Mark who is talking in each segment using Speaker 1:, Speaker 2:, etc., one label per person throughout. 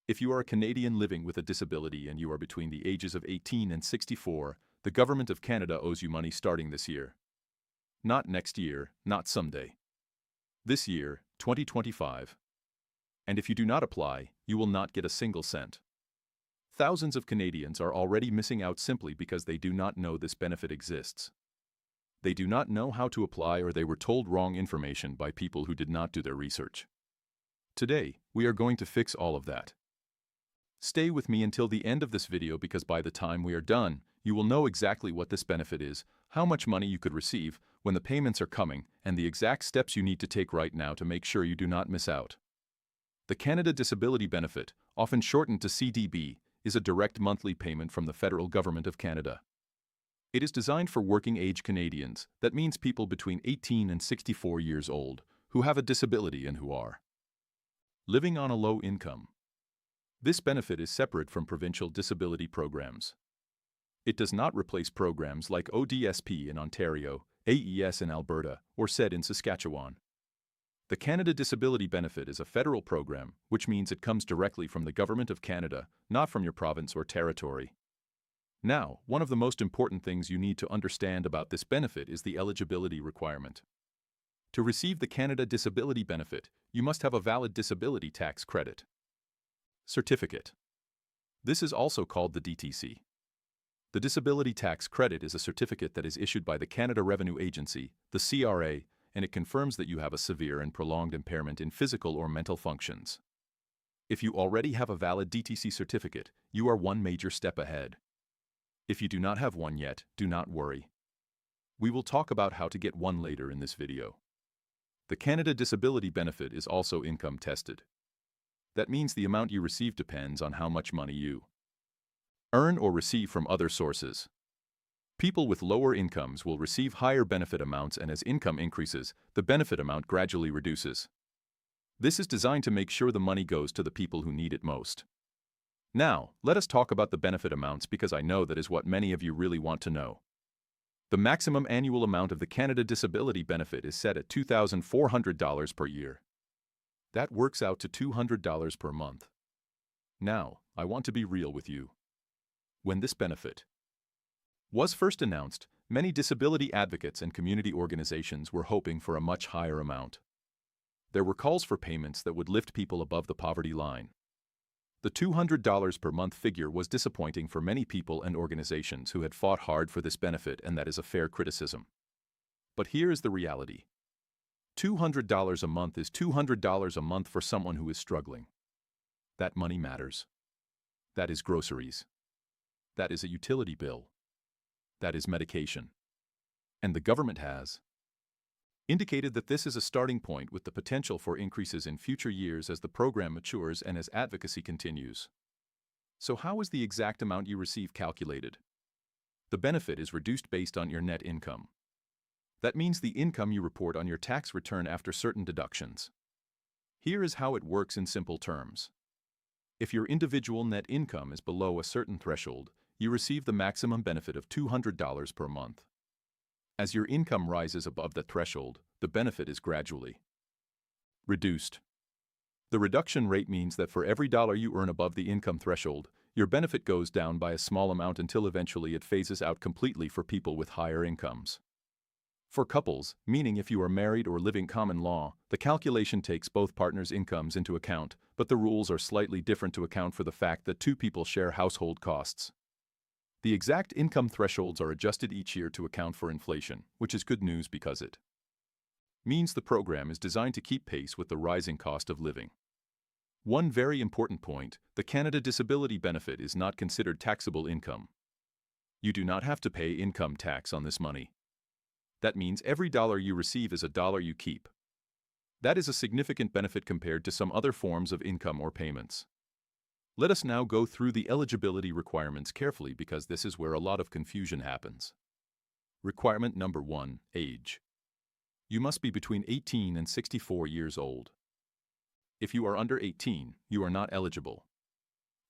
Speaker 1: If you are a Canadian living with a disability and you are between the ages of 18 and 64, the Government of Canada owes you money starting this year. Not next year, not someday. This year, 2025. And if you do not apply, you will not get a single cent. Thousands of Canadians are already missing out simply because they do not know this benefit exists. They do not know how to apply, or they were told wrong information by people who did not do their research. Today, we are going to fix all of that. Stay with me until the end of this video, because by the time we are done, you will know exactly what this benefit is, how much money you could receive, when the payments are coming, and the exact steps you need to take right now to make sure you do not miss out. The Canada Disability Benefit, often shortened to CDB, is a direct monthly payment from the federal government of Canada. It is designed for working-age Canadians, that means people between 18 and 64 years old, who have a disability and who are living on a low income. This benefit is separate from provincial disability programs. It does not replace programs like ODSP in Ontario, AES in Alberta, or SED in Saskatchewan. The Canada Disability Benefit is a federal program, which means it comes directly from the Government of Canada, not from your province or territory. Now, one of the most important things you need to understand about this benefit is the eligibility requirement. To receive the Canada Disability Benefit, you must have a valid disability tax credit certificate. This is also called the DTC. The Disability Tax Credit is a certificate that is issued by the Canada Revenue Agency, the CRA, and it confirms that you have a severe and prolonged impairment in physical or mental functions. If you already have a valid DTC certificate, you are one major step ahead. If you do not have one yet, do not worry. We will talk about how to get one later in this video. The Canada Disability Benefit is also income tested. That means the amount you receive depends on how much money you earn or receive from other sources. People with lower incomes will receive higher benefit amounts, and as income increases, the benefit amount gradually reduces. This is designed to make sure the money goes to the people who need it most. Now, let us talk about the benefit amounts, because I know that is what many of you really want to know. The maximum annual amount of the Canada Disability Benefit is set at $2,400 per year. That works out to $200 per month. Now, I want to be real with you. When this benefit was first announced, many disability advocates and community organizations were hoping for a much higher amount. There were calls for payments that would lift people above the poverty line. The $200 per month figure was disappointing for many people and organizations who had fought hard for this benefit, and that is a fair criticism. But here is the reality. $200 a month is $200 a month for someone who is struggling. That money matters. That is groceries. That is a utility bill. That is medication. And the government has indicated that this is a starting point, with the potential for increases in future years as the program matures and as advocacy continues. So how is the exact amount you receive calculated? The benefit is reduced based on your net income. That means the income you report on your tax return after certain deductions. Here is how it works in simple terms. If your individual net income is below a certain threshold, you receive the maximum benefit of $200 per month. As your income rises above that threshold, the benefit is gradually reduced. The reduction rate means that for every dollar you earn above the income threshold, your benefit goes down by a small amount until eventually it phases out completely for people with higher incomes. For couples, meaning if you are married or living common law, the calculation takes both partners' incomes into account, but the rules are slightly different to account for the fact that two people share household costs. The exact income thresholds are adjusted each year to account for inflation, which is good news because it means the program is designed to keep pace with the rising cost of living. One very important point: the Canada Disability Benefit is not considered taxable income. You do not have to pay income tax on this money. That means every dollar you receive is a dollar you keep. That is a significant benefit compared to some other forms of income or payments. Let us now go through the eligibility requirements carefully, because this is where a lot of confusion happens. Requirement number 1, age. You must be between 18 and 64 years old. If you are under 18, you are not eligible.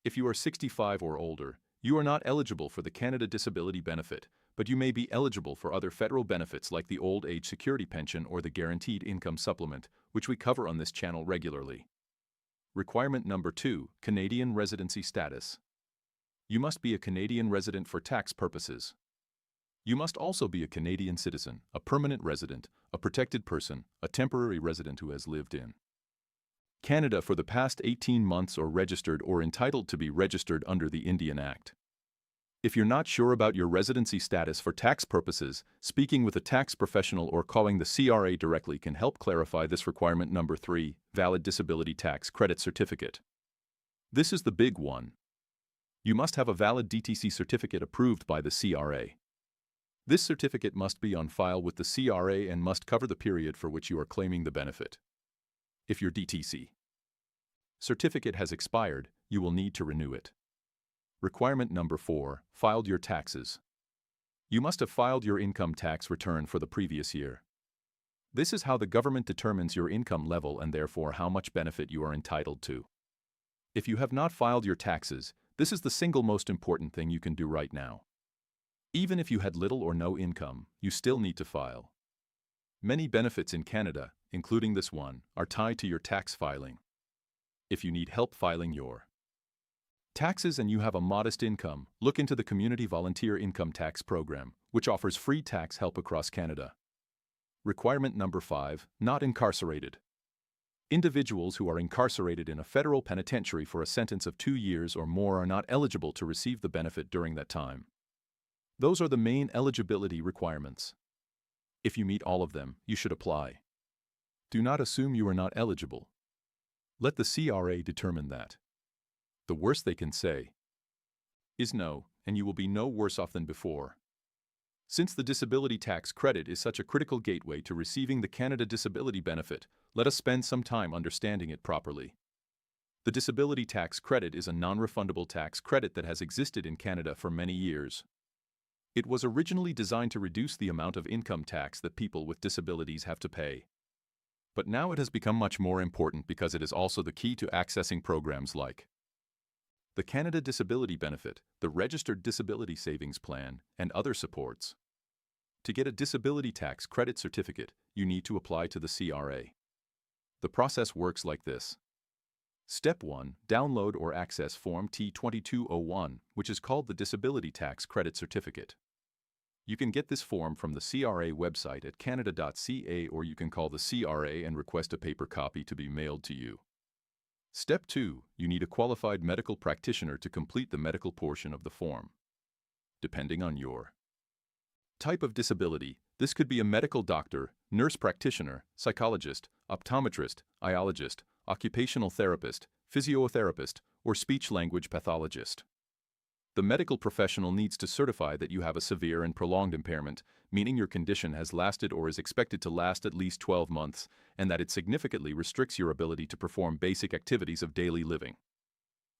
Speaker 1: If you are 65 or older, you are not eligible for the Canada Disability Benefit, but you may be eligible for other federal benefits like the Old Age Security Pension or the Guaranteed Income Supplement, which we cover on this channel regularly. Requirement number 2, Canadian residency status. You must be a Canadian resident for tax purposes. You must also be a Canadian citizen, a permanent resident, a protected person, a temporary resident who has lived in Canada for the past 18 months or registered or entitled to be registered under the Indian Act. If you're not sure about your residency status for tax purposes, speaking with a tax professional or calling the CRA directly can help clarify this. Requirement number 3, valid disability tax credit certificate. This is the big one. You must have a valid DTC certificate approved by the CRA. This certificate must be on file with the CRA and must cover the period for which you are claiming the benefit. If your DTC certificate has expired, you will need to renew it. Requirement number 4, filed your taxes. You must have filed your income tax return for the previous year. This is how the government determines your income level and therefore how much benefit you are entitled to. If you have not filed your taxes, this is the single most important thing you can do right now. Even if you had little or no income, you still need to file. Many benefits in Canada, including this one, are tied to your tax filing. If you need help filing your taxes and you have a modest income, look into the Community Volunteer Income Tax Program, which offers free tax help across Canada. Requirement number 5, not incarcerated. Individuals who are incarcerated in a federal penitentiary for a sentence of 2 years or more are not eligible to receive the benefit during that time. Those are the main eligibility requirements. If you meet all of them, you should apply. Do not assume you are not eligible. Let the CRA determine that. The worst they can say is no, and you will be no worse off than before. Since the disability tax credit is such a critical gateway to receiving the Canada Disability Benefit, let us spend some time understanding it properly. The disability tax credit is a non-refundable tax credit that has existed in Canada for many years. It was originally designed to reduce the amount of income tax that people with disabilities have to pay. But now it has become much more important because it is also the key to accessing programs like the Canada Disability Benefit, the Registered Disability Savings Plan, and other supports. To get a disability tax credit certificate, you need to apply to the CRA. The process works like this. Step 1. Download or access Form T2201, which is called the Disability Tax Credit Certificate. You can get this form from the CRA website at canada.ca, or you can call the CRA and request a paper copy to be mailed to you. Step 2. You need a qualified medical practitioner to complete the medical portion of the form. Depending on your type of disability, this could be a medical doctor, nurse practitioner, psychologist, optometrist, iologist, occupational therapist, physiotherapist, or speech-language pathologist. The medical professional needs to certify that you have a severe and prolonged impairment, meaning your condition has lasted or is expected to last at least 12 months, and that it significantly restricts your ability to perform basic activities of daily living.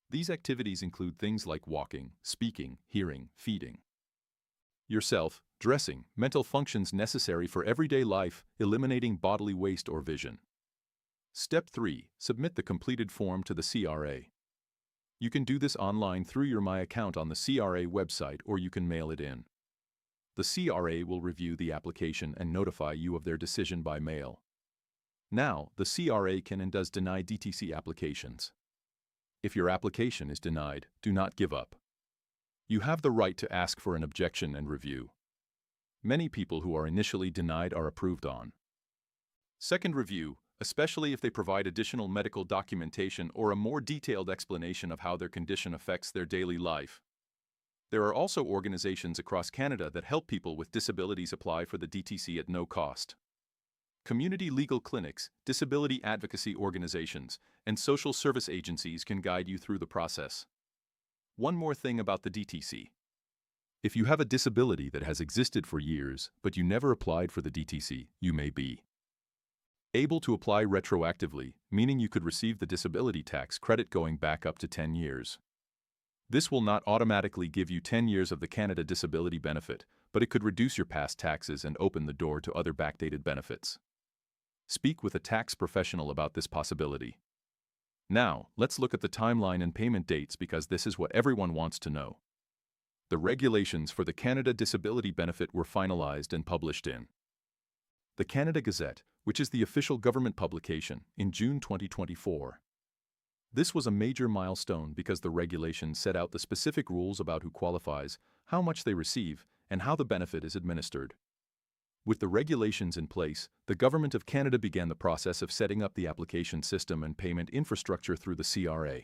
Speaker 1: These activities include things like walking, speaking, hearing, feeding yourself, dressing, mental functions necessary for everyday life, eliminating bodily waste or vision. Step 3. Submit the completed form to the CRA. You can do this online through your My Account on the CRA website, or you can mail it in. The CRA will review the application and notify you of their decision by mail. Now, the CRA can and does deny DTC applications. If your application is denied, do not give up. You have the right to ask for an objection and review. Many people who are initially denied are approved on second review, especially if they provide additional medical documentation or a more detailed explanation of how their condition affects their daily life. There are also organizations across Canada that help people with disabilities apply for the DTC at no cost. Community legal clinics, disability advocacy organizations, and social service agencies can guide you through the process. One more thing about the DTC. If you have a disability that has existed for years, but you never applied for the DTC, you may be able to apply retroactively, meaning you could receive the disability tax credit going back up to 10 years. This will not automatically give you 10 years of the Canada Disability Benefit, but it could reduce your past taxes and open the door to other backdated benefits. Speak with a tax professional about this possibility. Now, let's look at the timeline and payment dates, because this is what everyone wants to know. The regulations for the Canada Disability Benefit were finalized and published in the Canada Gazette, which is the official government publication, in June 2024. This was a major milestone because the regulations set out the specific rules about who qualifies, how much they receive, and how the benefit is administered. With the regulations in place, the Government of Canada began the process of setting up the application system and payment infrastructure through the CRA.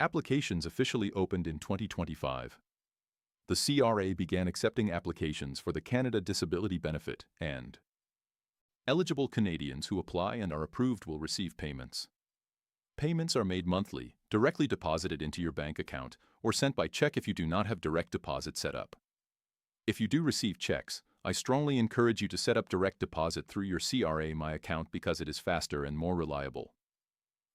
Speaker 1: Applications officially opened in 2025. The CRA began accepting applications for the Canada Disability Benefit, and eligible Canadians who apply and are approved will receive payments. Payments are made monthly, directly deposited into your bank account, or sent by check if you do not have direct deposit set up. If you do receive checks, I strongly encourage you to set up direct deposit through your CRA My account because it is faster and more reliable.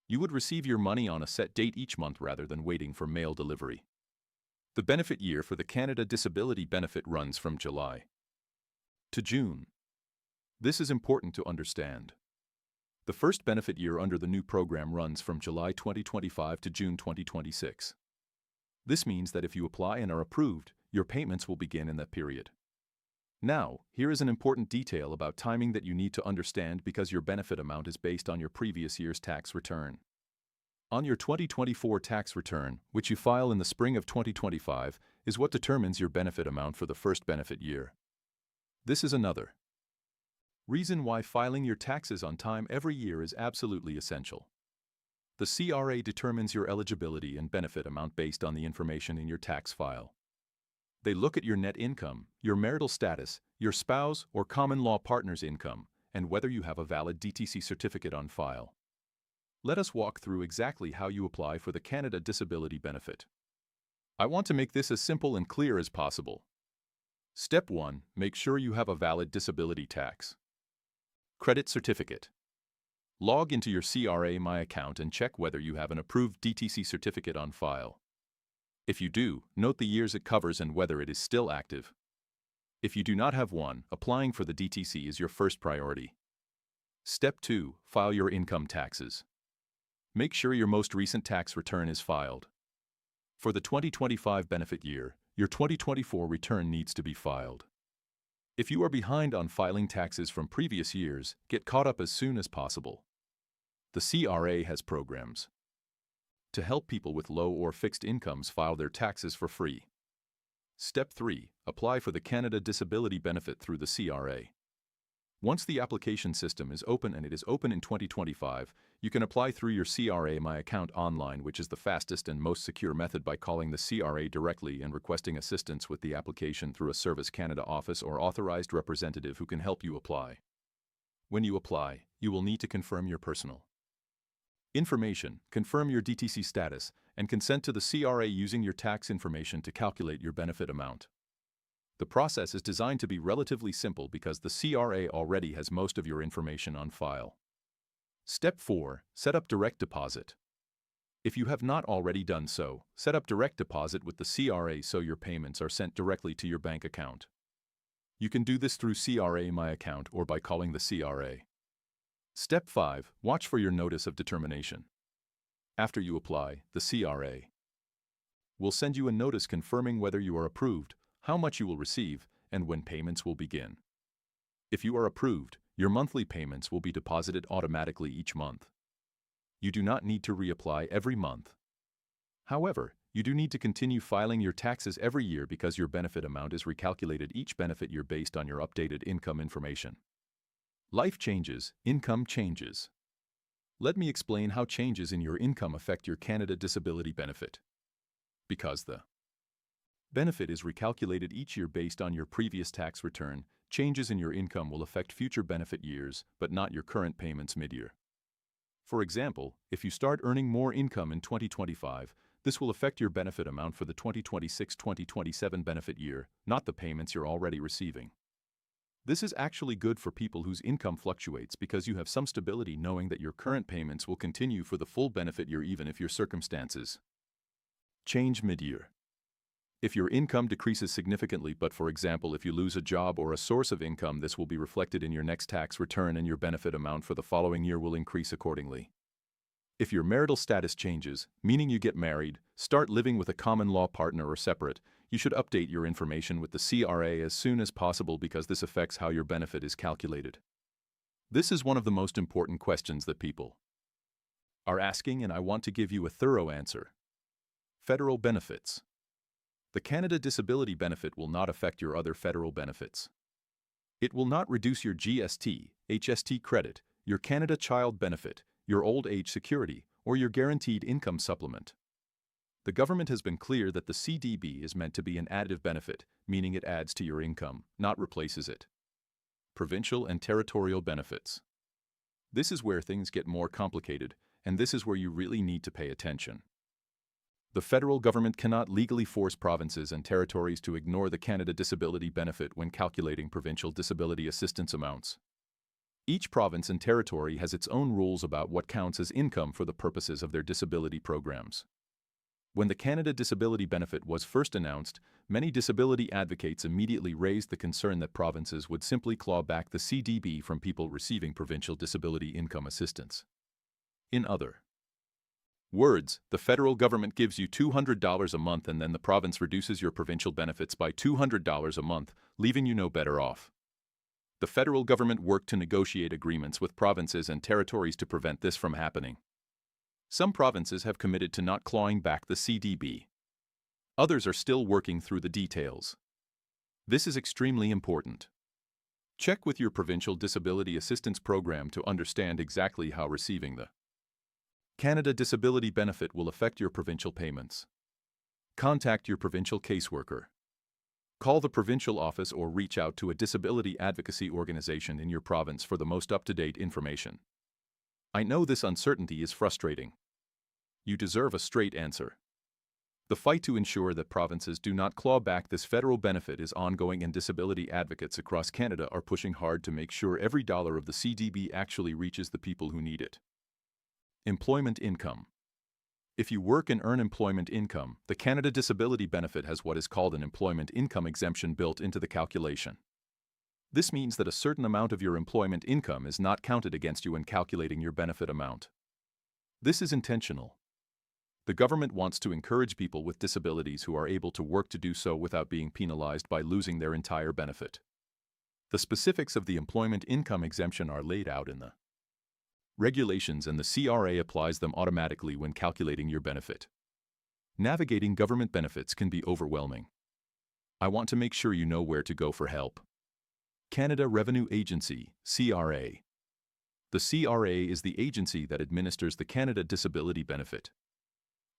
Speaker 1: You would receive your money on a set date each month rather than waiting for mail delivery. The benefit year for the Canada Disability Benefit runs from July to June. This is important to understand. The first benefit year under the new program runs from July 2025 to June 2026. This means that if you apply and are approved, your payments will begin in that period. Now, here is an important detail about timing that you need to understand because your benefit amount is based on your previous year's tax return. On your 2024 tax return, which you file in the spring of 2025, is what determines your benefit amount for the first benefit year. This is another reason why filing your taxes on time every year is absolutely essential. The CRA determines your eligibility and benefit amount based on the information in your tax file. They look at your net income, your marital status, your spouse or common law partner's income, and whether you have a valid DTC certificate on file. Let us walk through exactly how you apply for the Canada Disability Benefit. I want to make this as simple and clear as possible. Step 1. Make sure you have a valid disability tax credit certificate. Log into your CRA My account and check whether you have an approved DTC certificate on file. If you do, note the years it covers and whether it is still active. If you do not have one, applying for the DTC is your first priority. Step 2. File your income taxes. Make sure your most recent tax return is filed. For the 2025 benefit year, your 2024 return needs to be filed. If you are behind on filing taxes from previous years, get caught up as soon as possible. The CRA has programs to help people with low or fixed incomes file their taxes for free. Step 3. Apply for the Canada Disability Benefit through the CRA. Once the application system is open, and it is open in 2025, you can apply through your CRA My account online, which is the fastest and most secure method, by calling the CRA directly and requesting assistance with the application through a Service Canada office or authorized representative who can help you apply. When you apply, you will need to confirm your personal information, confirm your DTC status, and consent to the CRA using your tax information to calculate your benefit amount. The process is designed to be relatively simple because the CRA already has most of your information on file. Step 4. Set up direct deposit. If you have not already done so, set up direct deposit with the CRA so your payments are sent directly to your bank account. You can do this through CRA My account or by calling the CRA. Step 5. Watch for your notice of determination. After you apply, the CRA will send you a notice confirming whether you are approved, how much you will receive, and when payments will begin. If you are approved, your monthly payments will be deposited automatically each month. You do not need to reapply every month. However, you do need to continue filing your taxes every year because your benefit amount is recalculated each benefit year based on your updated income information. Life changes, income changes. Let me explain how changes in your income affect your Canada Disability Benefit. Because the benefit is recalculated each year based on your previous tax return, changes in your income will affect future benefit years, but not your current payments mid-year. For example, if you start earning more income in 2025, this will affect your benefit amount for the 2026-2027 benefit year, not the payments you're already receiving. This is actually good for people whose income fluctuates because you have some stability knowing that your current payments will continue for the full benefit year even if your circumstances change mid-year. If your income decreases significantly, but for example, if you lose a job or a source of income, this will be reflected in your next tax return and your benefit amount for the following year will increase accordingly. If your marital status changes, meaning you get married, start living with a common law partner or separate, you should update your information with the CRA as soon as possible because this affects how your benefit is calculated. This is one of the most important questions that people are asking, and I want to give you a thorough answer. Federal benefits. The Canada Disability Benefit will not affect your other federal benefits. It will not reduce your GST, HST credit, your Canada Child Benefit, your Old Age Security, or your Guaranteed Income Supplement. The government has been clear that the CDB is meant to be an additive benefit, meaning it adds to your income, not replaces it. Provincial and territorial benefits. This is where things get more complicated, and this is where you really need to pay attention. The federal government cannot legally force provinces and territories to ignore the Canada Disability Benefit when calculating provincial disability assistance amounts. Each province and territory has its own rules about what counts as income for the purposes of their disability programs. When the Canada Disability Benefit was first announced, many disability advocates immediately raised the concern that provinces would simply claw back the CDB from people receiving provincial disability income assistance. In other words, the federal government gives you $200 a month and then the province reduces your provincial benefits by $200 a month, leaving you no better off. The federal government worked to negotiate agreements with provinces and territories to prevent this from happening. Some provinces have committed to not clawing back the CDB. Others are still working through the details. This is extremely important. Check with your provincial disability assistance program to understand exactly how receiving the Canada Disability Benefit will affect your provincial payments. Contact your provincial caseworker. Call the provincial office or reach out to a disability advocacy organization in your province for the most up-to-date information. I know this uncertainty is frustrating. You deserve a straight answer. The fight to ensure that provinces do not claw back this federal benefit is ongoing, and disability advocates across Canada are pushing hard to make sure every dollar of the CDB actually reaches the people who need it. Employment income. If you work and earn employment income, the Canada Disability Benefit has what is called an employment income exemption built into the calculation. This means that a certain amount of your employment income is not counted against you when calculating your benefit amount. This is intentional. The government wants to encourage people with disabilities who are able to work to do so without being penalized by losing their entire benefit. The specifics of the employment income exemption are laid out in the regulations, and the CRA applies them automatically when calculating your benefit. Navigating government benefits can be overwhelming. I want to make sure you know where to go for help. Canada Revenue Agency, CRA. The CRA is the agency that administers the Canada Disability Benefit.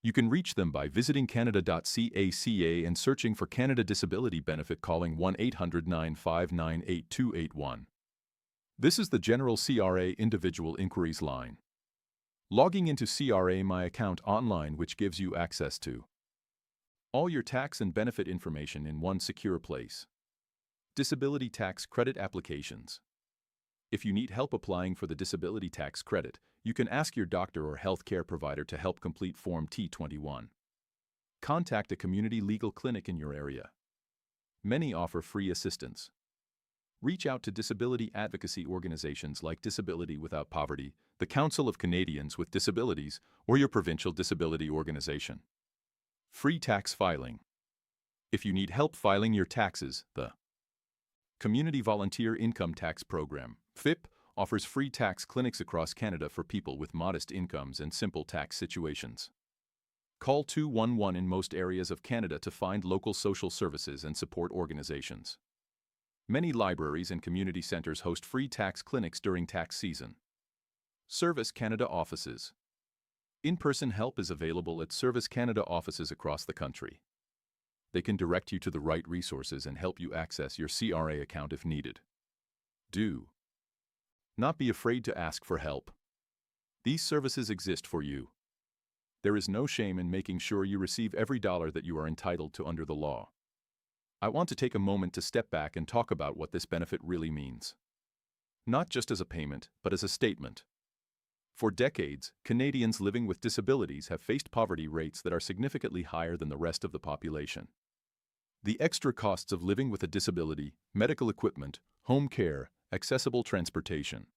Speaker 1: You can reach them by visiting canada.ca and searching for Canada Disability Benefit, calling 1-800-959-8281. This is the general CRA individual inquiries line. Logging into CRA My Account online, which gives you access to all your tax and benefit information in one secure place. Disability tax credit applications. If you need help applying for the disability tax credit, you can ask your doctor or healthcare provider to help complete Form T21. Contact a community legal clinic in your area. Many offer free assistance. Reach out to disability advocacy organizations like Disability Without Poverty, the Council of Canadians with Disabilities, or your provincial disability organization. Free tax filing. If you need help filing your taxes, the Community Volunteer Income Tax Program, FIP, offers free tax clinics across Canada for people with modest incomes and simple tax situations. Call 211 in most areas of Canada to find local social services and support organizations. Many libraries and community centers host free tax clinics during tax season. Service Canada offices. In-person help is available at Service Canada offices across the country. They can direct you to the right resources and help you access your CRA account if needed. Do not be afraid to ask for help. These services exist for you. There is no shame in making sure you receive every dollar that you are entitled to under the law. I want to take a moment to step back and talk about what this benefit really means. Not just as a payment, but as a statement. For decades, Canadians living with disabilities have faced poverty rates that are significantly higher than the rest of the population. The extra costs of living with a disability, medical equipment, home care, accessible transportation,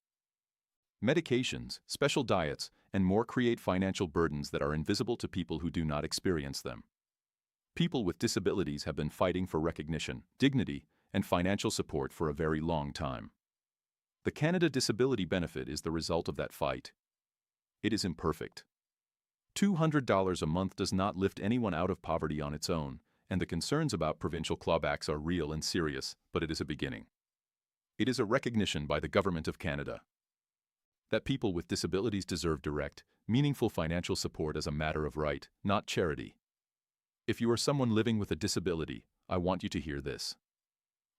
Speaker 1: medications, special diets, and more create financial burdens that are invisible to people who do not experience them. People with disabilities have been fighting for recognition, dignity, and financial support for a very long time. The Canada Disability Benefit is the result of that fight. It is imperfect. $200 a month does not lift anyone out of poverty on its own, and the concerns about provincial clawbacks are real and serious, but it is a beginning. It is a recognition by the Government of Canada that people with disabilities deserve direct, meaningful financial support as a matter of right, not charity. If you are someone living with a disability, I want you to hear this.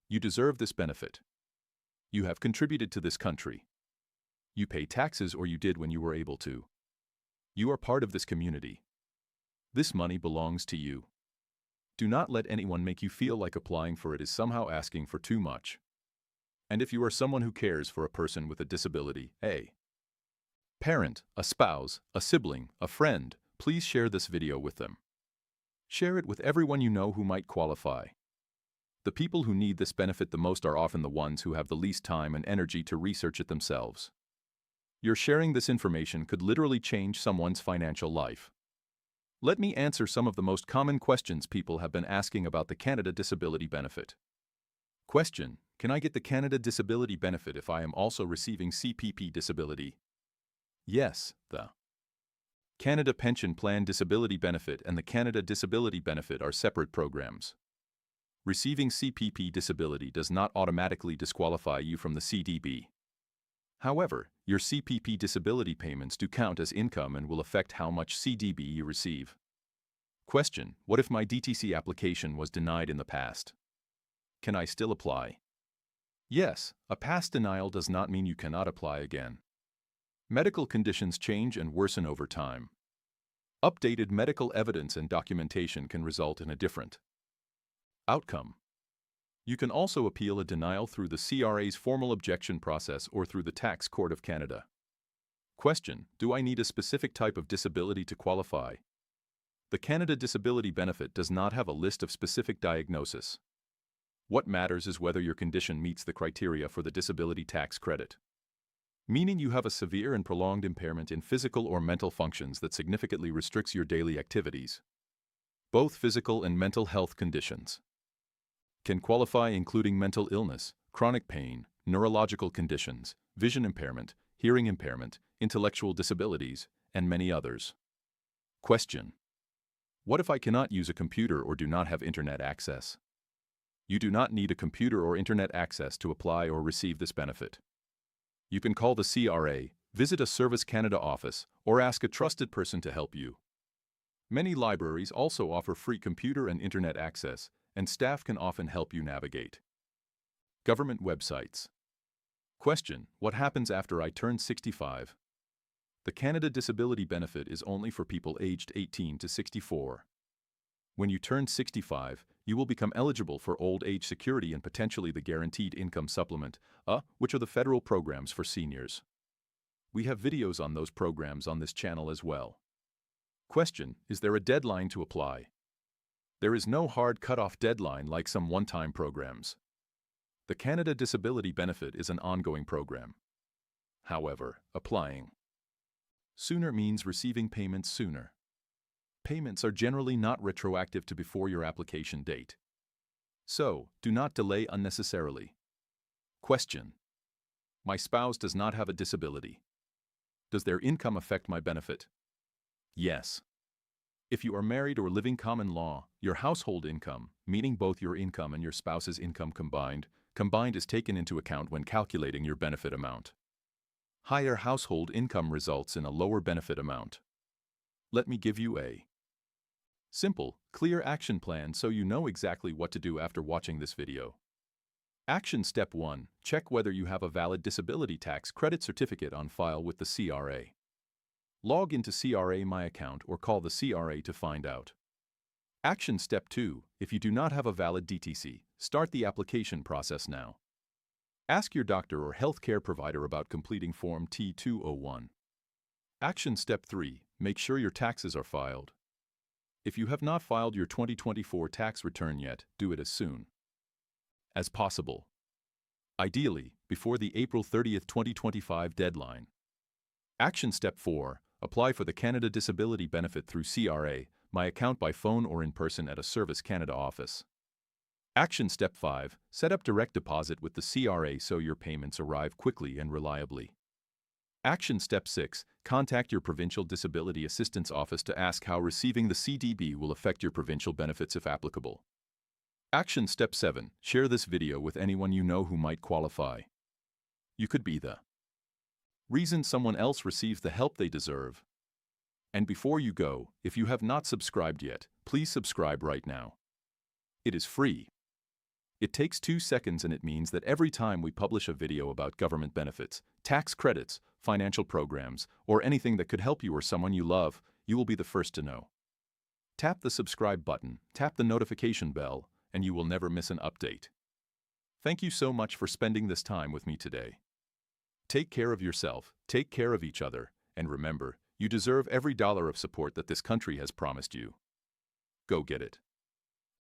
Speaker 1: You deserve this benefit. You have contributed to this country. You pay taxes, or you did when you were able to. You are part of this community. This money belongs to you. Do not let anyone make you feel like applying for it is somehow asking for too much. And if you are someone who cares for a person with a disability, a parent, a spouse, a sibling, a friend, please share this video with them. Share it with everyone you know who might qualify. The people who need this benefit the most are often the ones who have the least time and energy to research it themselves. Your sharing this information could literally change someone's financial life. Let me answer some of the most common questions people have been asking about the Canada Disability Benefit. Question: can I get the Canada Disability Benefit if I am also receiving CPP disability? Yes, the Canada Pension Plan Disability Benefit and the Canada Disability Benefit are separate programs. Receiving CPP disability does not automatically disqualify you from the CDB. However, your CPP disability payments do count as income and will affect how much CDB you receive. Question: what if my DTC application was denied in the past? Can I still apply? Yes, a past denial does not mean you cannot apply again. Medical conditions change and worsen over time. Updated medical evidence and documentation can result in a different outcome. You can also appeal a denial through the CRA's formal objection process or through the Tax Court of Canada. Question: do I need a specific type of disability to qualify? The Canada Disability Benefit does not have a list of specific diagnosis. What matters is whether your condition meets the criteria for the disability tax credit. Meaning you have a severe and prolonged impairment in physical or mental functions that significantly restricts your daily activities. Both physical and mental health conditions can qualify, including mental illness, chronic pain, neurological conditions, vision impairment, hearing impairment, intellectual disabilities, and many others. Question: what if I cannot use a computer or do not have internet access? You do not need a computer or internet access to apply or receive this benefit. You can call the CRA, visit a Service Canada office, or ask a trusted person to help you. Many libraries also offer free computer and internet access, and staff can often help you navigate. Government websites. Question: what happens after I turn 65? The Canada Disability Benefit is only for people aged 18 to 64. When you turn 65, you will become eligible for Old Age Security and potentially the Guaranteed Income Supplement, which are the federal programs for seniors. We have videos on those programs on this channel as well. Question: is there a deadline to apply? There is no hard cutoff deadline like some one-time programs. The Canada Disability Benefit is an ongoing program. However, applying sooner means receiving payments sooner. Payments are generally not retroactive to before your application date. So, do not delay unnecessarily. Question: my spouse does not have a disability. Does their income affect my benefit? Yes. If you are married or living common law, your household income, meaning both your income and your spouse's income combined is taken into account when calculating your benefit amount. Higher household income results in a lower benefit amount. Let me give you a simple, clear action plan so you know exactly what to do after watching this video. Action Step 1. Check whether you have a valid disability tax credit certificate on file with the CRA. Log into CRA My Account or call the CRA to find out. Action Step 2. If you do not have a valid DTC, start the application process now. Ask your doctor or healthcare provider about completing Form T201. Action Step 3. Make sure your taxes are filed. If you have not filed your 2024 tax return yet, do it as soon as possible. Ideally, before the April 30, 2025 deadline. Action Step 4. Apply for the Canada Disability Benefit through CRA My Account by phone or in person at a Service Canada office. Action Step 5. Set up direct deposit with the CRA so your payments arrive quickly and reliably. Action Step 6. Contact your Provincial Disability Assistance Office to ask how receiving the CDB will affect your provincial benefits if applicable. Action Step 7. Share this video with anyone you know who might qualify. You could be the reason someone else receives the help they deserve. And before you go, if you have not subscribed yet, please subscribe right now. It is free. It takes 2 seconds and it means that every time we publish a video about government benefits, tax credits, financial programs, or anything that could help you or someone you love, you will be the first to know. Tap the subscribe button, tap the notification bell, and you will never miss an update. Thank you so much for spending this time with me today. Take care of yourself, take care of each other, and remember, you deserve every dollar of support that this country has promised you. Go get it.